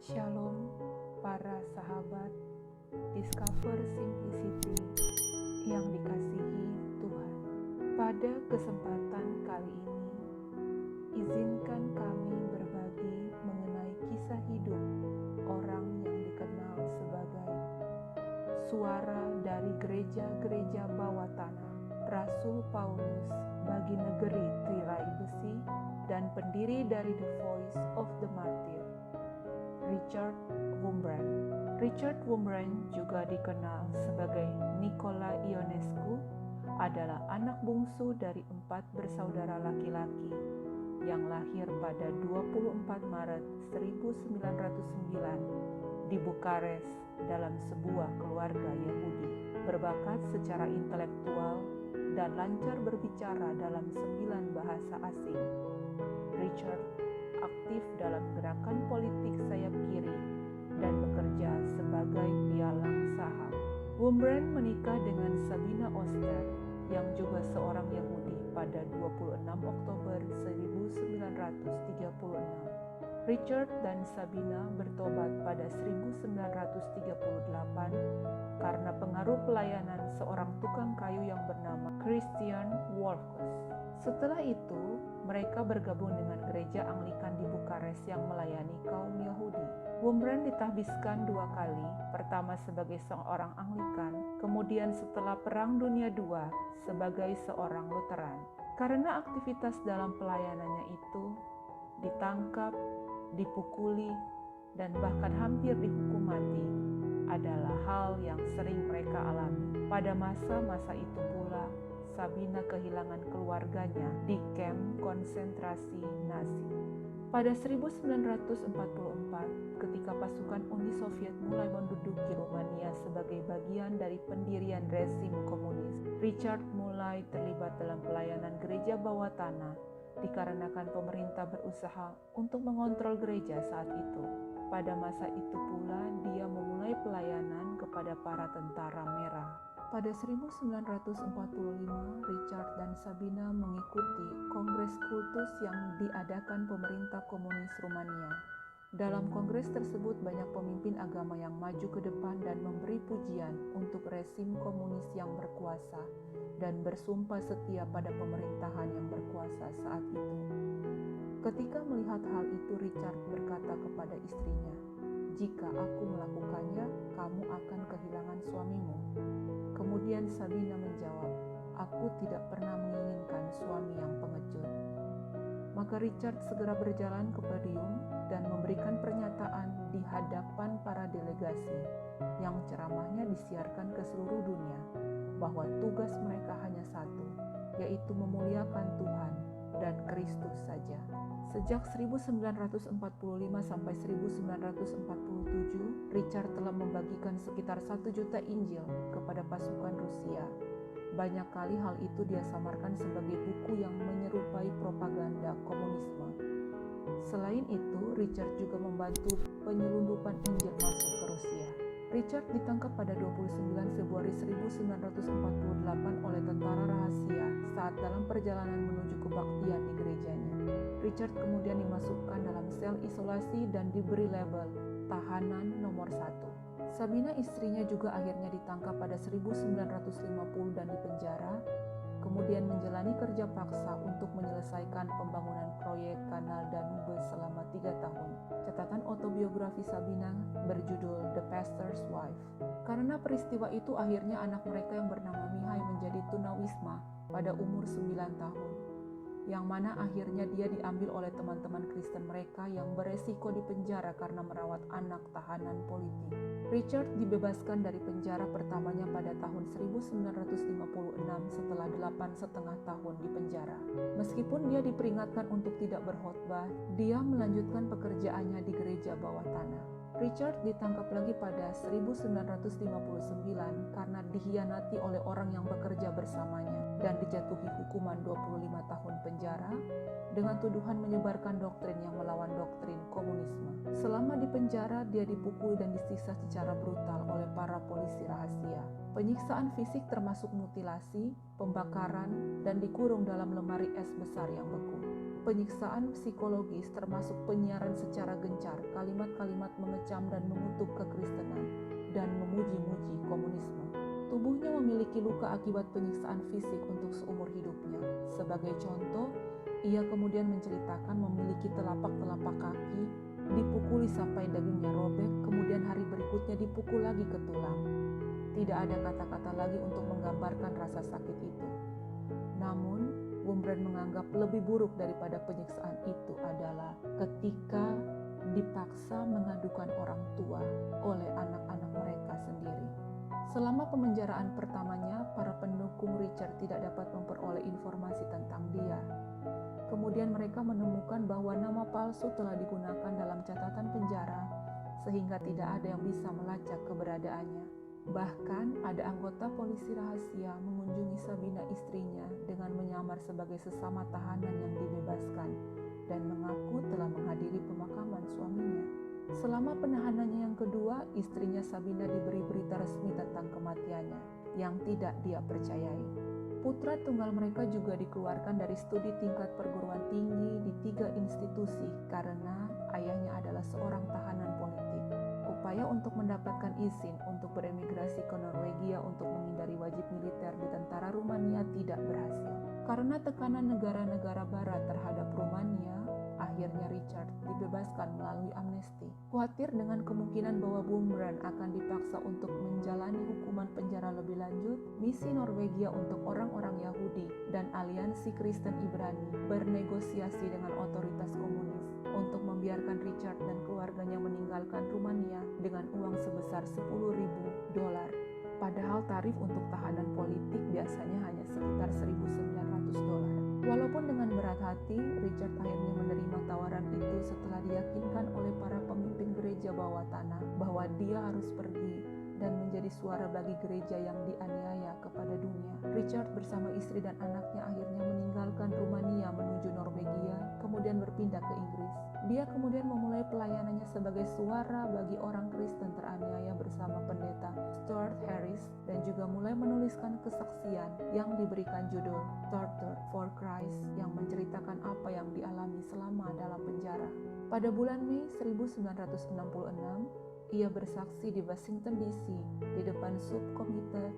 Shalom para sahabat Discover Simplicity yang dikasihi Tuhan. Pada kesempatan kali ini, izinkan kami berbagi mengenai kisah hidup orang yang dikenal sebagai suara dari gereja-gereja bawah tanah, Rasul Paulus bagi negeri tirai besi, dan pendiri dari The Voice of the Martyr, Richard Wurmbrand. Richard Wurmbrand, juga dikenal sebagai Nicola Ionescu, adalah anak bungsu dari 4 bersaudara laki-laki yang lahir pada 24 Maret 1909 di Bukares dalam sebuah keluarga Yahudi. Berbakat secara intelektual dan lancar berbicara dalam 9 bahasa asing, Richard aktif dalam gerakan politik sayap kiri dan bekerja sebagai pialang saham. Wurmbrand menikah dengan Sabina Oster yang juga seorang Yahudi pada 26 Oktober 1936. Richard dan Sabina bertobat pada 1938 karena pengaruh pelayanan seorang tukang kayu yang bernama Christian Wolfers. Setelah itu, mereka bergabung dengan gereja Anglikan di Bukares yang melayani kaum Yahudi. Wurmbrand ditahbiskan 2 kali, pertama sebagai seorang Anglikan, kemudian setelah Perang Dunia II sebagai seorang Lutheran. Karena aktivitas dalam pelayanannya itu, ditangkap, dipukuli, dan bahkan hampir dihukum mati adalah hal yang sering mereka alami. Pada masa-masa itu pula, Sabina kehilangan keluarganya di kamp konsentrasi Nazi. Pada 1944, ketika pasukan Uni Soviet mulai menduduki Rumania sebagai bagian dari pendirian rezim komunis, Richard mulai terlibat dalam pelayanan gereja bawah tanah dikarenakan pemerintah berusaha untuk mengontrol gereja saat itu. Pada masa itu pula dia memulai pelayanan kepada para tentara merah. Pada 1945, Richard dan Sabina mengikuti Kongres Kultus yang diadakan pemerintah komunis Rumania. Dalam kongres tersebut banyak pemimpin agama yang maju ke depan dan memberi pujian untuk rezim komunis yang berkuasa dan bersumpah setia pada pemerintahan yang berkuasa saat itu. Ketika melihat hal itu, Richard berkata kepada istrinya, "Jika aku melakukannya, kamu akan kehilangan suamimu." Kemudian Sabina menjawab, "Aku tidak pernah menginginkan suami yang pengecut." Maka Richard segera berjalan ke podium dan memberikan pernyataan di hadapan para delegasi yang ceramahnya disiarkan ke seluruh dunia bahwa tugas mereka hanya satu, yaitu memuliakan Tuhan dan Kristus saja. Sejak 1945 sampai 1947, Richard telah membagikan sekitar 1 juta Injil kepada pasukan Rusia. Banyak kali hal itu dia samarkan sebagai buku yang menyerupai propaganda komunisme. Selain itu, Richard juga membantu penyelundupan Injil masuk ke Rusia. Richard ditangkap pada 29 Februari 1948 oleh tentara rahasia saat dalam perjalanan menuju kebaktian di gerejanya. Richard kemudian dimasukkan dalam sel isolasi dan diberi label tahanan nomor 1. Sabina, istrinya, juga akhirnya ditangkap pada 1950 dan dipenjara, kemudian menjalani kerja paksa untuk menyelesaikan pembangunan proyek kanal Danube selama 3 tahun. Catatan autobiografi Sabina berjudul The Pastor's Wife. Karena peristiwa itu, akhirnya anak mereka yang bernama Mihai menjadi tunawisma pada umur 9 tahun, yang mana akhirnya dia diambil oleh teman-teman Kristen mereka yang beresiko dipenjara karena merawat anak tahanan politik. Richard dibebaskan dari penjara pertamanya pada tahun 1956 setelah 8,5 tahun di penjara. Meskipun dia diperingatkan untuk tidak berkhotbah, dia melanjutkan pekerjaannya di gereja bawah tanah. Richard ditangkap lagi pada 1959 karena dikhianati oleh orang yang bekerja bersamanya dan dijatuhi hukuman 25 tahun penjara dengan tuduhan menyebarkan doktrin yang melawan doktrin komunisme. Selama di penjara, dia dipukul dan disiksa secara brutal oleh para polisi rahasia. Penyiksaan fisik termasuk mutilasi, pembakaran, dan dikurung dalam lemari es besar yang beku. Penyiksaan psikologis termasuk penyiaran secara gencar kalimat-kalimat mengecam dan mengutuk kekristenan dan memuji-muji komunisme. Tubuhnya memiliki luka akibat penyiksaan fisik untuk seumur hidupnya. Sebagai contoh, ia kemudian menceritakan memiliki telapak-telapak kaki, dipukuli sampai dagingnya robek, kemudian hari berikutnya dipukul lagi ke tulang. Tidak ada kata-kata lagi untuk menggambarkan rasa sakit itu. Namun, Wurmbrand menganggap lebih buruk daripada penyiksaan itu adalah ketika dipaksa mengadukan orang tua oleh anak-anak mereka sendiri. Selama pemenjaraan pertamanya, para pendukung Richard tidak dapat memperoleh informasi tentang dia. Kemudian mereka menemukan bahwa nama palsu telah digunakan dalam catatan penjara, sehingga tidak ada yang bisa melacak keberadaannya. Bahkan ada anggota polisi rahasia mengunjungi Sabina istrinya dengan menyamar sebagai sesama tahanan yang dibebaskan dan mengaku telah menghadiri pemakaman suaminya. Selama penahanannya yang kedua, istrinya Sabina diberi berita resmi tentang kematiannya yang tidak dia percayai. Putra tunggal mereka juga dikeluarkan dari studi tingkat perguruan tinggi di 3 institusi karena ayahnya adalah seorang tahanan politik. Upaya untuk mendapatkan izin untuk beremigrasi ke Norwegia untuk menghindari wajib militer di tentara Rumania tidak berhasil. Karena tekanan negara-negara barat terhadap Rumania, akhirnya Richard dibebaskan melalui amnesti. Khawatir dengan kemungkinan bahwa Wurmbrand akan dipaksa untuk menjalani hukuman penjara lebih lanjut, misi Norwegia untuk orang-orang Yahudi dan aliansi Kristen Ibrani bernegosiasi dengan otoritas komunis untuk membiarkan Richard dan keluarganya meninggalkan Rumania dengan uang sebesar $10.000. Padahal tarif untuk tahanan politik biasanya hanya sekitar $1.900. Walaupun dengan berat hati, Richard akhirnya menerima tawaran itu setelah diyakinkan oleh para pemimpin gereja bawah tanah bahwa dia harus pergi dan menjadi suara bagi gereja yang dianiaya kepada dunia. Richard bersama istri dan anaknya akhirnya meninggalkan Rumania menuju Norwegia, kemudian berpindah ke Inggris. Dia kemudian memulai pelayanannya sebagai suara bagi orang Kristen teraniaya bersama pendeta Stuart Harris dan juga mulai menuliskan kesaksian yang diberikan judul Torture for Christ yang menceritakan apa yang dialami selama dalam penjara. Pada bulan Mei 1966, ia bersaksi di Washington DC di depan subkomite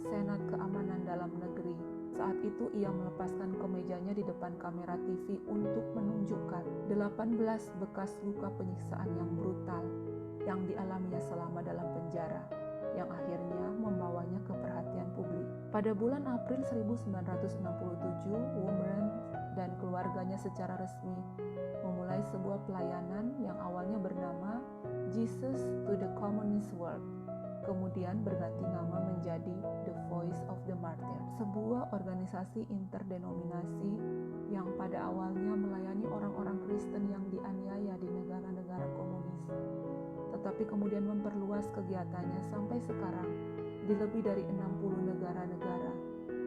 Senat Keamanan Dalam Negeri. Saat itu ia melepaskan kemejanya di depan kamera TV untuk menunjukkan 18 bekas luka penyiksaan yang brutal yang dialaminya selama dalam penjara, yang akhirnya membawanya ke perhatian publik. Pada bulan April 1967, Wurmbrand dan keluarganya secara resmi memulai sebuah pelayanan yang awalnya bernama Jesus to the Communist World, kemudian berganti nama menjadi The Voice of the Martyr, sebuah organisasi interdenominasi yang pada awalnya melayani orang-orang Kristen yang dianiaya di negara-negara komunis, tetapi kemudian memperluas kegiatannya sampai sekarang di lebih dari 60 negara-negara,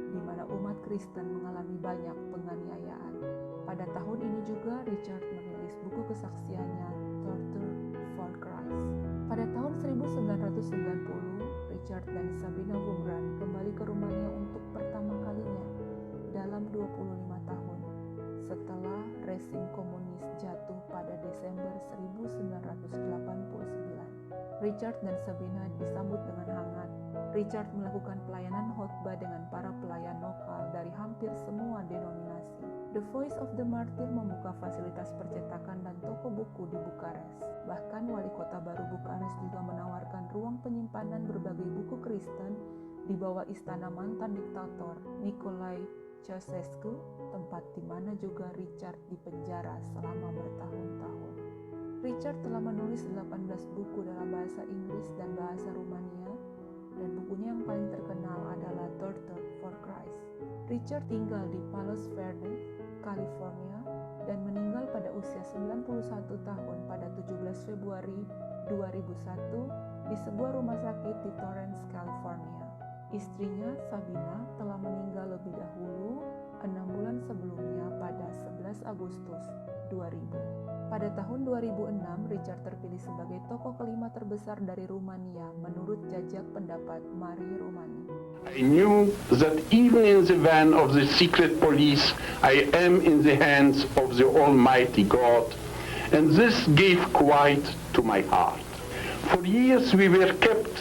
di mana umat Kristen mengalami banyak penganiayaan. Pada tahun ini juga Richard merilis buku kesaksiannya Torture for Christ. Pada tahun 1990, Richard dan Sabina Wurmbrand kembali ke Rumania untuk pertama kalinya dalam 25 tahun setelah rezim komunis jatuh pada Desember 1989. Richard dan Sabina disambut dengan hangat. Richard melakukan pelayanan khotbah dengan para pelayan lokal dari hampir semua denominasi. The Voice of the Martyr membuka fasilitas percetakan dan toko buku di Bukares. Bahkan wali kota baru Bukares juga menawarkan ruang penyimpanan berbagai buku Kristen di bawah istana mantan diktator Nicolae Ceausescu, tempat di mana juga Richard dipenjara selama bertahun-tahun. Richard telah menulis 18 buku dalam bahasa Inggris dan bahasa Rumania, dan bukunya yang paling terkenal adalah Torture for Christ. Richard tinggal di Palos Verdes, California, dan meninggal pada usia 91 tahun pada 17 Februari 2001 di sebuah rumah sakit di Torrance, California. Istrinya, Sabina, telah meninggal lebih dahulu 6 bulan sebelumnya pada 11 Agustus 2000. Pada tahun 2006, Richard terpilih sebagai tokoh kelima terbesar dari Rumania menurut jajak pendapat Mari Rumani. I knew that even in the van of the secret police, I am in the hands of the Almighty God, and this gave quiet to my heart. For years we were kept,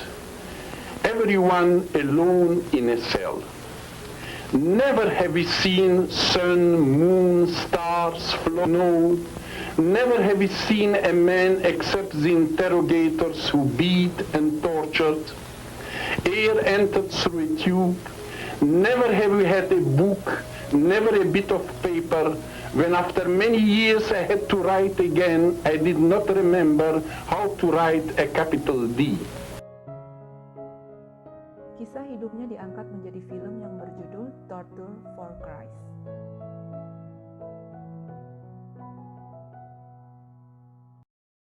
everyone alone in a cell. Never have we seen sun, moon, stars, snow. Never have we seen a man except the interrogators who beat and tortured. Air entered through a tube. Never have we had a book, never a bit of paper. When after many years I had to write again, I did not remember how to write a capital D. Kisah hidupnya diangkat menjadi film yang berjudul Torture for Christ.